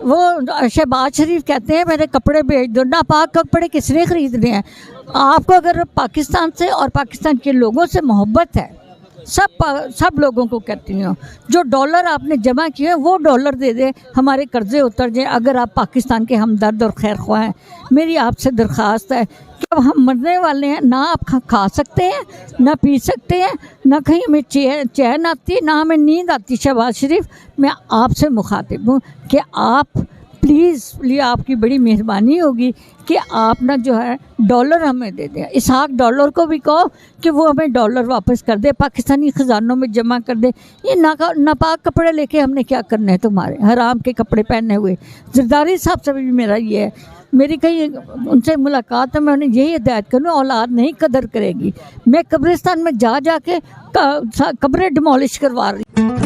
वो शहबाज शरीफ कहते हैं मेरे कपड़े भेज दो। नापाक कपड़े किसने ख़रीदने हैं? आपको अगर पाकिस्तान से और पाकिस्तान के लोगों से मोहब्बत है, सब लोगों को कहती हूँ, जो डॉलर आपने जमा किए हैं वो डॉलर दे दे, हमारे कर्जे उतर जाए। अगर आप पाकिस्तान के हमदर्द और खैर ख्वाह हैं, मेरी आपसे दरख्वास्त है कि अब हम मरने वाले हैं, ना आप खा सकते हैं, ना पी सकते हैं, ना कहीं हमें चैन आती, ना हमें नींद आती। शहबाज शरीफ, मैं आपसे मुखातिब हूँ कि आप प्लीज़ आपकी बड़ी मेहरबानी होगी कि आप ना जो है डॉलर हमें दे दें। इसहाक डॉलर को भी कहो कि वो हमें डॉलर वापस कर दे, पाकिस्तानी ख़जानों में जमा कर दे। ये नापाक कपड़े लेके हमने क्या करना है तुम्हारे, हराम के कपड़े पहने हुए। जरदारी साहब से भी मेरा ये है, मेरी कहीं उनसे मुलाकात है, मैं उन्हें यही हिदायत करूँ, औलाद नहीं कदर करेगी। मैं कब्रिस्तान में जा के कब्रें डिमोलिश करवा रही।